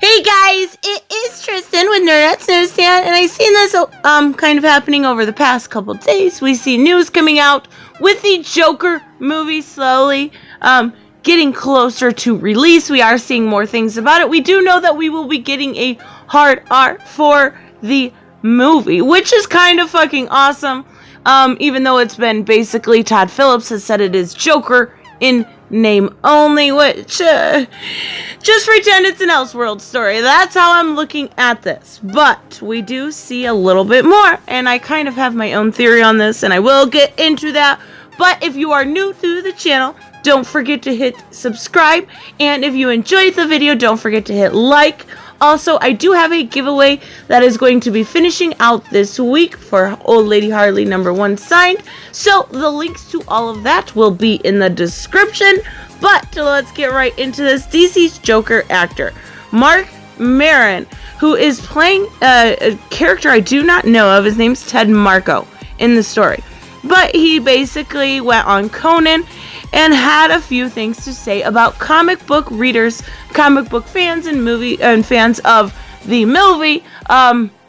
Hey guys, it is Tristan with Nerdette's NewsStand, and I've seen this kind of happening over the past couple days. We see news coming out with the Joker movie slowly getting closer to release. We are seeing more things about it. We do know that we will be getting a hard R for the movie, which is kind of fucking awesome. Even though it's been basically Todd Phillips has said it is Joker in name only, which just pretend it's an Elseworld story. That's how I'm looking at this. But we do see a little bit more, and I kind of have my own theory on this, and I will get into that. But if you are new to the channel, don't forget to hit subscribe, and if you enjoyed the video, don't forget to hit like. Also, I do have a giveaway that is going to be finishing out this week for Old Lady Harley #1 signed. So the links to all of that will be in the description. But let's get right into this. DC's Joker actor, Mark Maron, who is playing a character I do not know of. His name's Ted Marco in the story. But he basically went on Conan and had a few things to say about comic book readers, comic book fans, and fans of the movie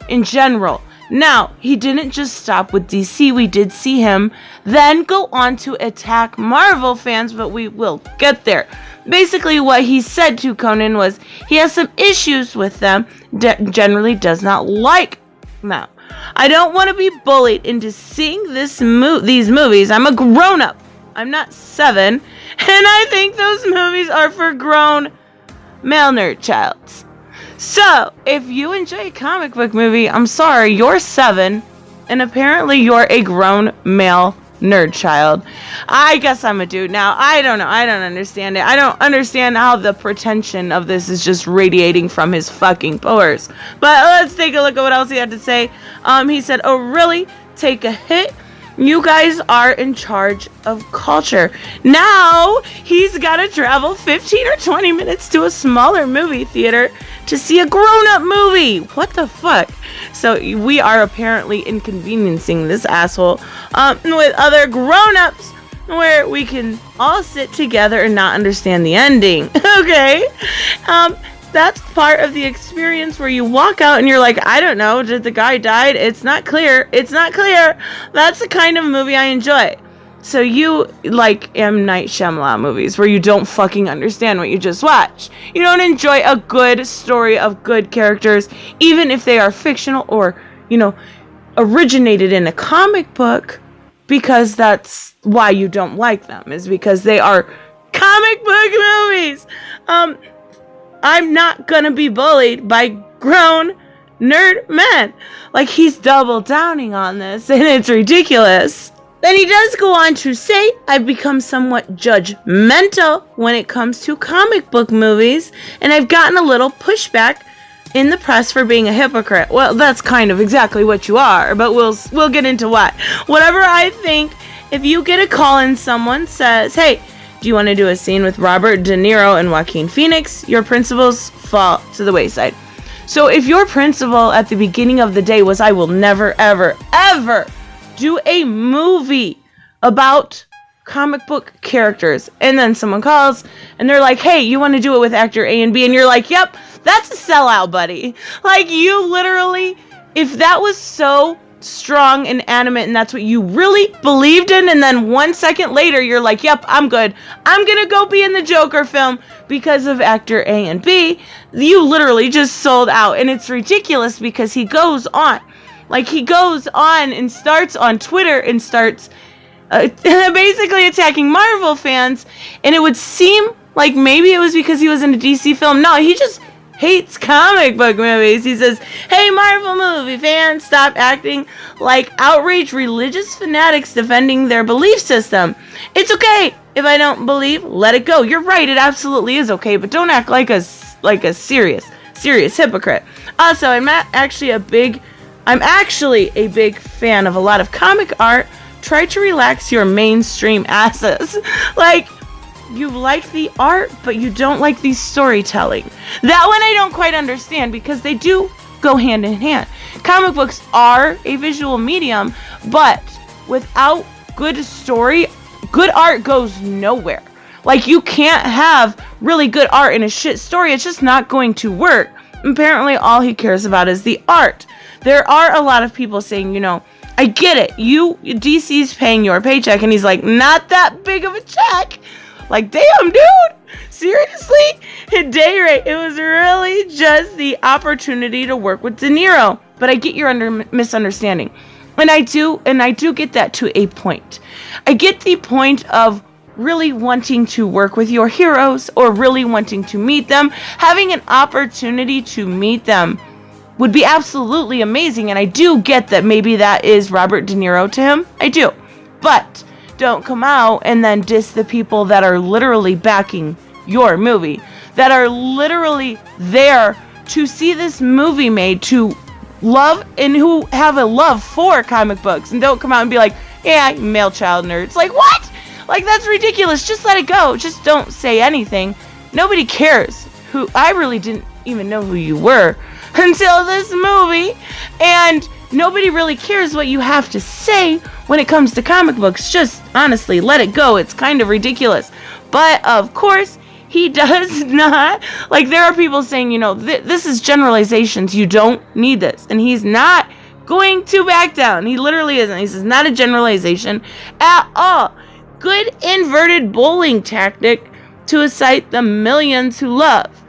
in general. Now, he didn't just stop with DC. We did see him then go on to attack Marvel fans, but we will get there. Basically, what he said to Conan was he has some issues with them, generally does not like them. I don't want to be bullied into seeing these movies. I'm a grown-up. I'm not 7, and I think those movies are for grown male nerd childs. So, if you enjoy a comic book movie, I'm sorry, you're 7, and apparently you're a grown male nerd child. I guess I'm a dude now. I don't know. I don't understand it. I don't understand how the pretension of this is just radiating from his fucking pores. But let's take a look at what else he had to say. He said, "Oh, really? Take a hit? You guys are in charge of culture." Now, he's got to travel 15 or 20 minutes to a smaller movie theater to see a grown-up movie. What the fuck? So, we are apparently inconveniencing this asshole with other grown-ups where we can all sit together and not understand the ending. Okay? That's part of the experience where you walk out and you're like, I don't know, did the guy die? It's not clear. It's not clear. That's the kind of movie I enjoy. So you like M. Night Shyamalan movies where you don't fucking understand what you just watched. You don't enjoy a good story of good characters, even if they are fictional or, originated in a comic book, because that's why you don't like them, is because they are comic book movies. I'm not gonna be bullied by grown nerd men. Like, he's double downing on this, and it's ridiculous. Then he does go on to say, I've become somewhat judgmental when it comes to comic book movies, and I've gotten a little pushback in the press for being a hypocrite. Well, that's kind of exactly what you are, but we'll get into what. Whatever I think, if you get a call and someone says, hey, do you want to do a scene with Robert De Niro and Joaquin Phoenix? Your principles fall to the wayside. So if your principle at the beginning of the day was, I will never, ever, ever do a movie about comic book characters, and then someone calls and they're like, hey, you want to do it with actor A and B? And you're like, yep, that's a sellout, buddy. Like, you literally, if that was so strong and animate and that's what you really believed in, and then 1 second later you're like, yep, I'm good, I'm gonna go be in the Joker film because of actor A and B, you literally just sold out. And it's ridiculous because he goes on and starts on Twitter and starts basically attacking Marvel fans, and it would seem like maybe it was because he was in a DC film. No, he just hates comic book movies. He says, hey, Marvel movie fans, stop acting like outraged religious fanatics defending their belief system. It's okay if I don't believe, let it go. You're right, it absolutely is okay, but don't act like a serious hypocrite. Also, I'm actually a big fan of a lot of comic art. Try to relax your mainstream asses. Like, you like the art, but you don't like the storytelling. That one I don't quite understand, because they do go hand in hand. Comic books are a visual medium, but without good story, good art goes nowhere. Like, you can't have really good art in a shit story. It's just not going to work. apparently all he cares about is the art. There are a lot of people saying, I get it. DC's paying your paycheck. And he's like, not that big of a check. Like, damn, dude. Seriously? Day rate. It was really just the opportunity to work with De Niro. But I get your misunderstanding. And I do get that to a point. I get the point of really wanting to work with your heroes or really wanting to meet them. Having an opportunity to meet them would be absolutely amazing. And I do get that maybe that is Robert De Niro to him. I do. But don't come out and then diss the people that are literally backing your movie, that are literally there to see this movie made, to love and who have a love for comic books, and don't come out and be like, yeah, male child nerd. It's like, what? Like, that's ridiculous. Just let it go. Just don't say anything. Nobody cares. I really didn't even know who you were until this movie, and nobody really cares what you have to say when it comes to comic books. Just honestly, let it go. It's kind of ridiculous. But of course, he does not. Like, there are people saying, this is generalizations. You don't need this. And he's not going to back down. He literally isn't. He says, not a generalization at all. Good inverted bowling tactic to excite the millions who love.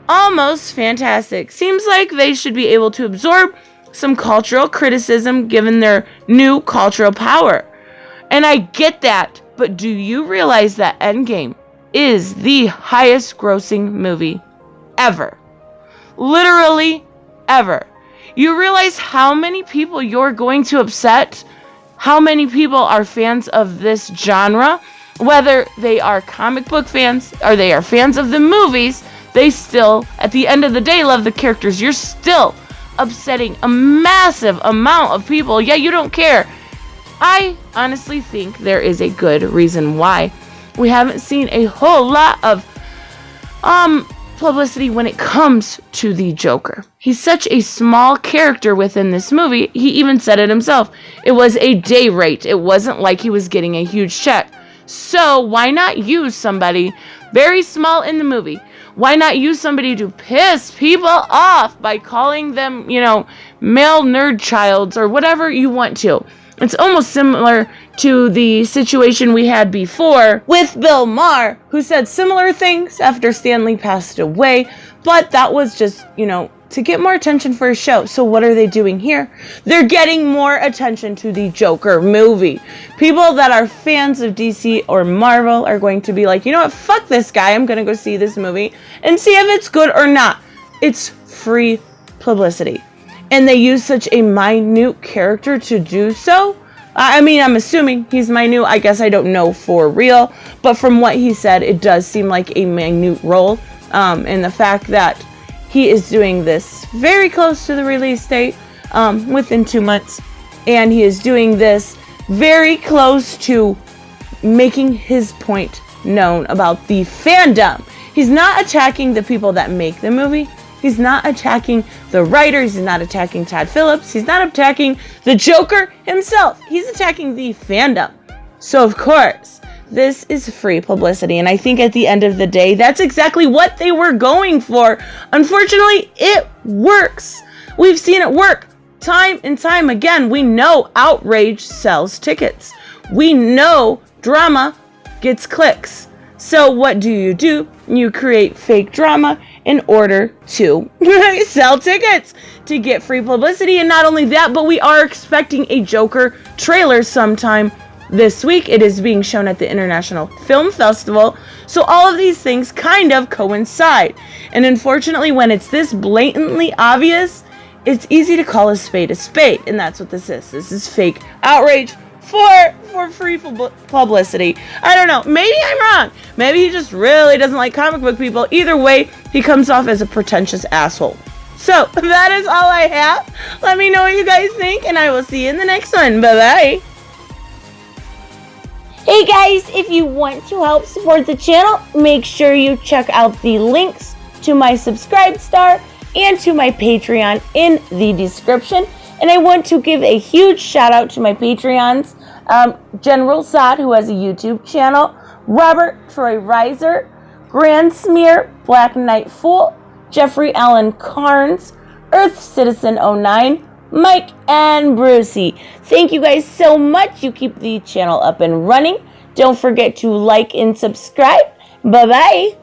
Almost fantastic. Seems like they should be able to absorb some cultural criticism given their new cultural power. And I get that, but do you realize that Endgame is the highest grossing movie ever? Literally ever. You realize how many people you're going to upset? How many people are fans of this genre? Whether they are comic book fans or they are fans of the movies, they still, at the end of the day, love the characters. You're still upsetting a massive amount of people. Yeah, you don't care. I honestly think there is a good reason why we haven't seen a whole lot of publicity when it comes to the Joker. He's such a small character within this movie. He even said it himself. It was a day rate. It wasn't like he was getting a huge check. So why not use somebody very small in the movie? Why not use somebody to piss people off by calling them, male nerd childs or whatever you want to? It's almost similar to the situation we had before with Bill Maher, who said similar things after Stan Lee passed away, but that was just, to get more attention for a show. So what are they doing here? They're getting more attention to the Joker movie. People that are fans of DC or Marvel are going to be like, you know what, fuck this guy, I'm going to go see this movie and see if it's good or not. It's free publicity. And they use such a minute character to do so. I'm assuming he's minute. I guess I don't know for real. But from what he said, it does seem like a minute role. And the fact that he is doing this very close to the release date, within 2 months. And he is doing this very close to making his point known about the fandom. He's not attacking the people that make the movie. He's not attacking the writers. He's not attacking Todd Phillips. He's not attacking the Joker himself. He's attacking the fandom. So, of course, this is free publicity. And I think at the end of the day, that's exactly what they were going for. Unfortunately, it works. We've seen it work time and time again. We know outrage sells tickets. We know drama gets clicks. So what do? You create fake drama in order to sell tickets to get free publicity. And not only that, but we are expecting a Joker trailer sometime this week. It is being shown at the International Film Festival. So all of these things kind of coincide. And unfortunately, when it's this blatantly obvious, it's easy to call a spade. And that's what this is. This is fake outrage for free publicity. I don't know. Maybe I'm wrong. Maybe he just really doesn't like comic book people. Either way, he comes off as a pretentious asshole. So, that is all I have. Let me know what you guys think, and I will see you in the next one. Bye-bye. Hey guys, if you want to help support the channel, make sure you check out the links to my Subscribe Star and to my Patreon in the description. And I want to give a huge shout out to my Patreons, General Zod, who has a YouTube channel, Robert Troy Reiser, Grand Smear, Black Knight Fool, Jeffrey Allen Carnes, Earth Citizen 09, Mike, and Brucey. Thank you guys so much. You keep the channel up and running. Don't forget to like and subscribe. Bye-bye.